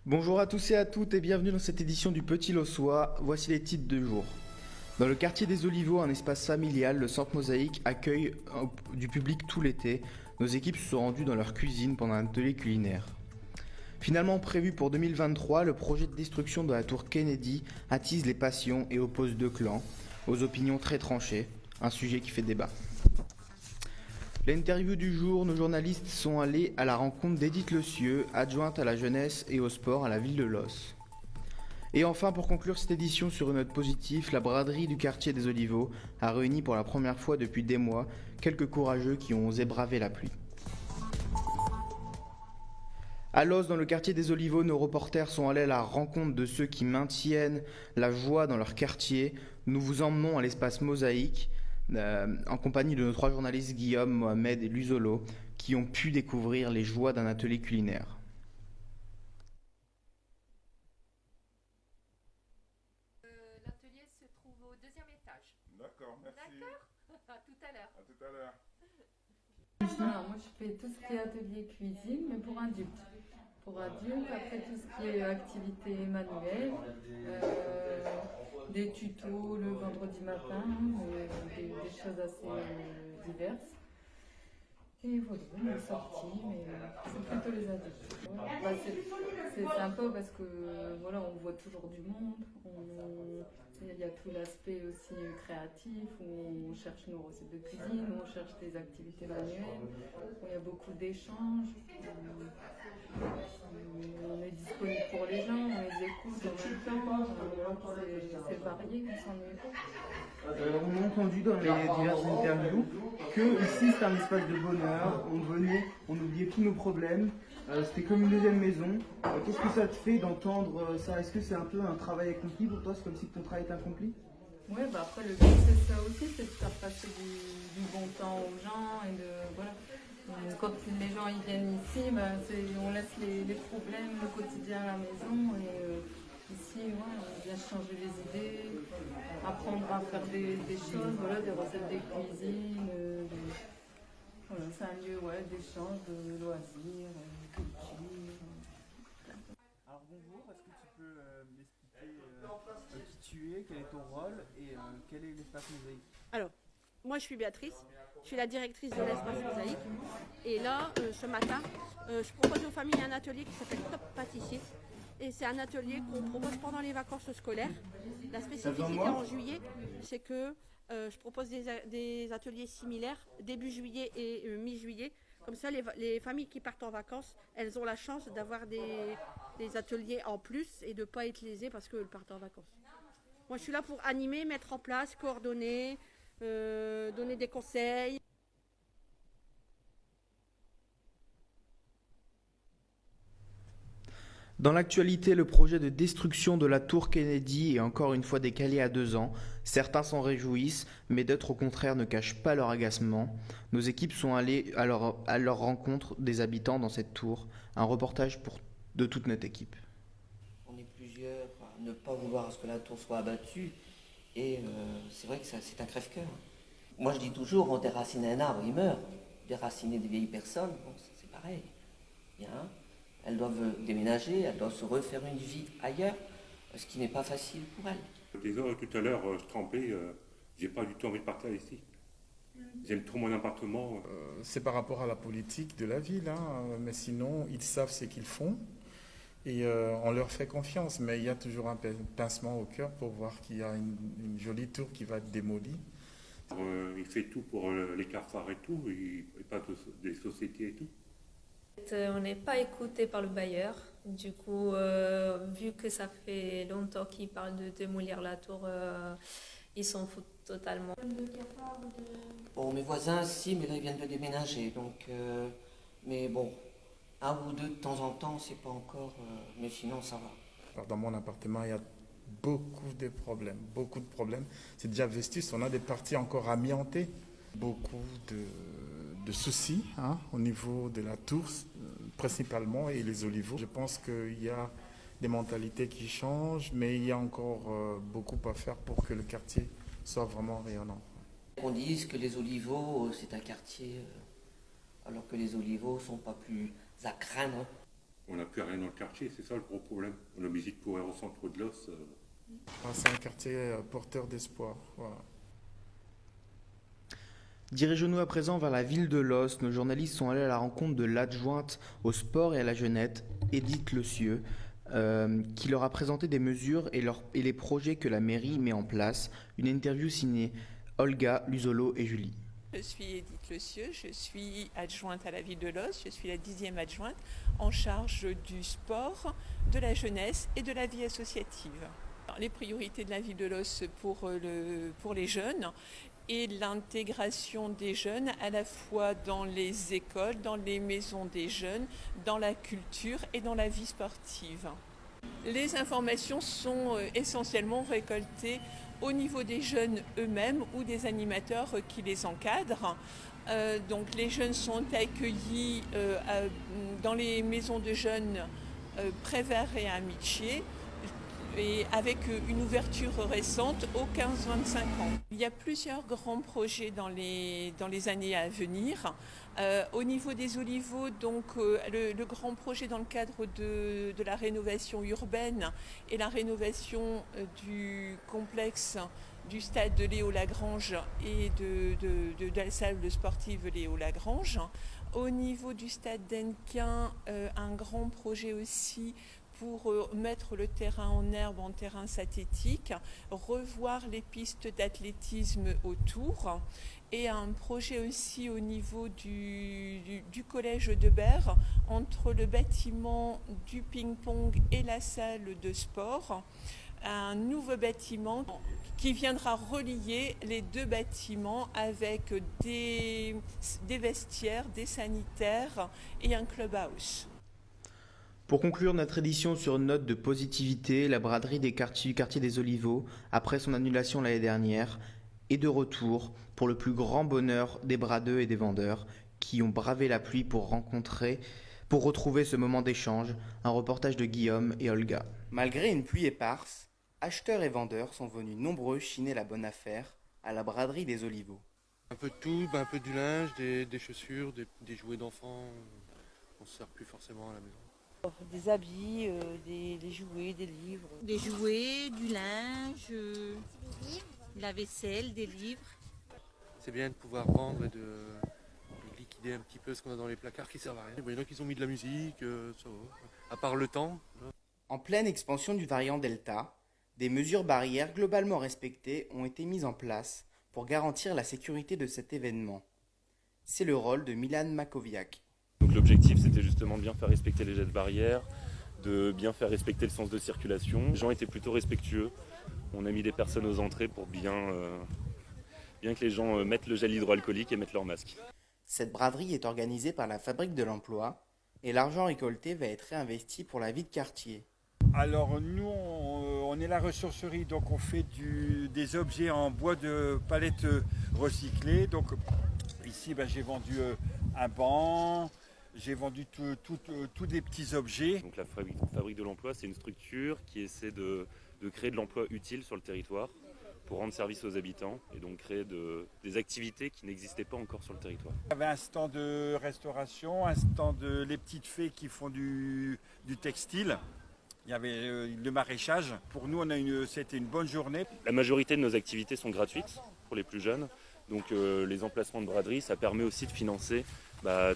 Bonjour à tous et à toutes et bienvenue dans cette édition du Petit Lossois. Voici les titres du jour. Dans le quartier des Olivos, un espace familial, le Centre Mosaïque accueille du public tout l'été. Nos équipes se sont rendues dans leur cuisine pendant un atelier culinaire. Finalement prévu pour 2023, le projet de destruction de la tour Kennedy attise les passions et oppose deux clans, aux opinions très tranchées, un sujet qui fait débat. L'interview du jour, nos journalistes sont allés à la rencontre d'Edith Le Cieux, adjointe à la jeunesse et au sport à la ville de Los. Et enfin, pour conclure cette édition sur une note positive, la braderie du quartier des Olivos a réuni pour la première fois depuis des mois quelques courageux qui ont osé braver la pluie. À Los, dans le quartier des Olivos, nos reporters sont allés à la rencontre de ceux qui maintiennent la joie dans leur quartier. Nous vous emmenons à l'espace Mosaïque, en compagnie de nos trois journalistes Guillaume, Mohamed et Luzolo, qui ont pu découvrir les joies d'un atelier culinaire. L'atelier se trouve au deuxième étage. D'accord, merci. D'accord. À tout à l'heure. À tout à l'heure. Alors moi je fais tout ce qui est atelier cuisine, mais pour adultes. Pour adultes, après tout ce qui est activité manuelle, des tutos le vendredi matin, des choses assez diverses. Et voilà, on est sortis, mais c'est plutôt les adultes. Bah, c'est sympa parce que voilà, on voit toujours du monde. Il y a tout l'aspect aussi créatif où on cherche nos recettes de cuisine, où on cherche des activités manuelles, où il y a beaucoup d'échanges. On est disponible pour les gens, on les écoute en même temps. C'est varié, on s'ennuie pas. On a entendu dans les diverses interviews que ici c'est un espace de bonheur, on venait, on oubliait tous nos problèmes, c'était comme une deuxième maison. Qu'est-ce que ça te fait d'entendre ça? Est-ce que c'est un peu un travail accompli pour toi? C'est comme si ton travail était accompli? Ouais, bah après le but c'est ça aussi, c'est de faire passer du bon temps aux gens et de voilà. Quand les gens ils viennent ici, bah, on laisse les problèmes, le quotidien à la maison et ici ouais, on vient changer les idées, apprendre à faire des choses, voilà, des recettes de cuisine. Voilà, c'est un lieu d'échange, de loisirs, de culture. Alors bonjour, est-ce que tu peux m'expliquer qui tu es, quel est ton rôle et quel est l'espace Mosaïque? Alors, moi je suis Béatrice, je suis la directrice de l'espace Mosaïque. Et là, ce matin, je propose aux familles un atelier qui s'appelle Top Pâtissier. Et c'est un atelier qu'on propose pendant les vacances scolaires. La spécificité en juillet, c'est que je propose des ateliers similaires début juillet et mi-juillet. Comme ça, les familles qui partent en vacances, elles ont la chance d'avoir des ateliers en plus et de ne pas être lésées parce qu'elles partent en vacances. Moi, je suis là pour animer, mettre en place, coordonner, donner des conseils. Dans l'actualité, le projet de destruction de la tour Kennedy est encore une fois décalé à 2 ans. Certains s'en réjouissent, mais d'autres au contraire ne cachent pas leur agacement. Nos équipes sont allées à leur rencontre des habitants dans cette tour. Un reportage de toute notre équipe. On est plusieurs à ne pas vouloir à ce que la tour soit abattue et c'est vrai que c'est un crève-cœur. Moi je dis toujours, on déracine un arbre, il meurt. Déraciner des vieilles personnes, bon, c'est pareil. Bien. Elles doivent déménager, elles doivent se refaire une vie ailleurs, ce qui n'est pas facile pour elles. Désolé, tout à l'heure, je trempais, j'ai pas du tout envie de partir ici. J'aime trop mon appartement. C'est par rapport à la politique de la ville, mais sinon, ils savent ce qu'ils font et on leur fait confiance. Mais il y a toujours un pincement au cœur pour voir qu'il y a une jolie tour qui va être démolie. Il fait tout pour les cafards et tout, il parle des sociétés et tout. On n'est pas écouté par le bailleur. Du coup, vu que ça fait longtemps qu'ils parlent de démolir la tour, ils s'en foutent totalement. Bon, mes voisins, si, mais là ils viennent de déménager. Donc, mais bon, un ou deux de temps en temps, c'est pas encore. Mais sinon, ça va. Alors, dans mon appartement, il y a beaucoup de problèmes. C'est déjà vestus, on a des parties encore amiantées. Beaucoup de soucis au niveau de la tour, principalement, et les Olivos. Je pense qu'il y a des mentalités qui changent, mais il y a encore beaucoup à faire pour que le quartier soit vraiment rayonnant. On dise que les Olivos, c'est un quartier, alors que les Olivos ne sont pas plus à craindre. On n'a plus rien dans le quartier, c'est ça le gros problème. On est obligé de courir au centre de l'os. C'est un quartier porteur d'espoir. Voilà. Dirigeons-nous à présent vers la ville de Los. Nos journalistes sont allés à la rencontre de l'adjointe au sport et à la jeunette, Edith Le Cieux, qui leur a présenté des mesures et les projets que la mairie met en place. Une interview signée Olga, Luzolo et Julie. Je suis Edith Le Cieux, je suis adjointe à la ville de Los, je suis la 10e adjointe en charge du sport, de la jeunesse et de la vie associative. Les priorités de la ville de Los pour les jeunes et l'intégration des jeunes à la fois dans les écoles, dans les maisons des jeunes, dans la culture et dans la vie sportive. Les informations sont essentiellement récoltées au niveau des jeunes eux-mêmes ou des animateurs qui les encadrent. Donc les jeunes sont accueillis dans les maisons de jeunes Prévert et Amitié, et avec une ouverture récente aux 15-25 ans. Il y a plusieurs grands projets dans les années à venir. Au niveau des Olivos, donc, le grand projet dans le cadre de la rénovation urbaine et la rénovation du complexe du stade de Léo Lagrange et de la salle sportive Léo Lagrange. Au niveau du stade d'Hennequin, un grand projet aussi pour mettre le terrain en herbe en terrain synthétique, revoir les pistes d'athlétisme autour, et un projet aussi au niveau du collège de Berre, entre le bâtiment du ping-pong et la salle de sport, un nouveau bâtiment qui viendra relier les deux bâtiments avec des vestiaires, des sanitaires et un clubhouse. Pour conclure notre édition sur une note de positivité, la braderie du quartier des Olivos, après son annulation l'année dernière, est de retour pour le plus grand bonheur des bradeux et des vendeurs qui ont bravé la pluie pour retrouver ce moment d'échange. Un reportage de Guillaume et Olga. Malgré une pluie éparse, acheteurs et vendeurs sont venus nombreux chiner la bonne affaire à la braderie des Olivos. Un peu de tout, un peu du linge, des chaussures, des jouets d'enfants. On ne se sert plus forcément à la maison. Des habits, des jouets, des livres. Des jouets, du linge, la vaisselle, des livres. C'est bien de pouvoir vendre et de liquider un petit peu ce qu'on a dans les placards qui servent à rien. Il y en a qui ont mis de la musique, ça va. À part le temps. En pleine expansion du variant Delta, des mesures barrières globalement respectées ont été mises en place pour garantir la sécurité de cet événement. C'est le rôle de Milan Makoviak. Donc l'objectif, c'était justement de bien faire respecter les gestes barrières, de bien faire respecter le sens de circulation. Les gens étaient plutôt respectueux. On a mis des personnes aux entrées pour bien que les gens mettent le gel hydroalcoolique et mettent leur masque. Cette braderie est organisée par la Fabrique de l'Emploi et l'argent récolté va être réinvesti pour la vie de quartier. Alors nous, on est la ressourcerie, donc on fait des objets en bois de palette recyclée. Donc ici, j'ai vendu un banc. J'ai vendu tous des petits objets. Donc la Fabrique de l'Emploi, c'est une structure qui essaie de créer de l'emploi utile sur le territoire pour rendre service aux habitants et donc créer des activités qui n'existaient pas encore sur le territoire. Il y avait un stand de restauration, un stand de les petites fées qui font du textile. Il y avait le maraîchage. Pour nous, c'était une bonne journée. La majorité de nos activités sont gratuites pour les plus jeunes. Donc les emplacements de braderie, ça permet aussi de financer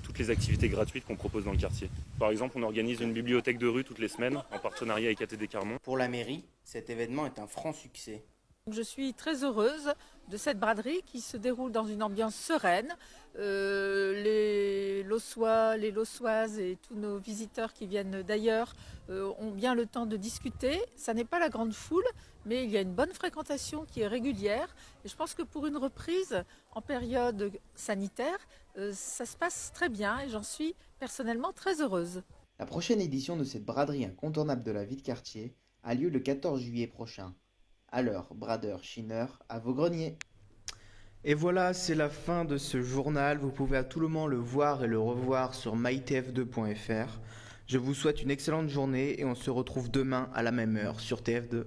toutes les activités gratuites qu'on propose dans le quartier. Par exemple, on organise une bibliothèque de rue toutes les semaines en partenariat avec ATD Carmont. Pour la mairie, cet événement est un franc succès. Je suis très heureuse de cette braderie qui se déroule dans une ambiance sereine. Les Lossois, les Lossoises et tous nos visiteurs qui viennent d'ailleurs ont bien le temps de discuter. Ça n'est pas la grande foule, mais il y a une bonne fréquentation qui est régulière. Et je pense que pour une reprise en période sanitaire, ça se passe très bien et j'en suis personnellement très heureuse. La prochaine édition de cette braderie incontournable de la vie de quartier a lieu le 14 juillet prochain. Alors, bradeurs, chineurs, à vos greniers. Et voilà, c'est la fin de ce journal. Vous pouvez à tout moment le voir et le revoir sur mytf2.fr. Je vous souhaite une excellente journée et on se retrouve demain à la même heure sur TF2.